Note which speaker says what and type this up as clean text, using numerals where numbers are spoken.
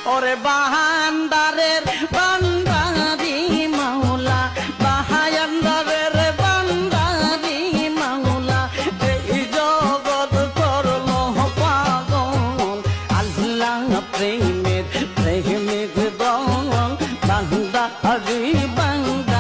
Speaker 1: ওরে বাহান্দারের বান্দারি মাওলা, বাহান্দারের বান্দারি মাওলা, এই জগৎ করলো পাগল। আল্লাহ প্রেমের প্রেমিক দল, বান্দারি বান্দা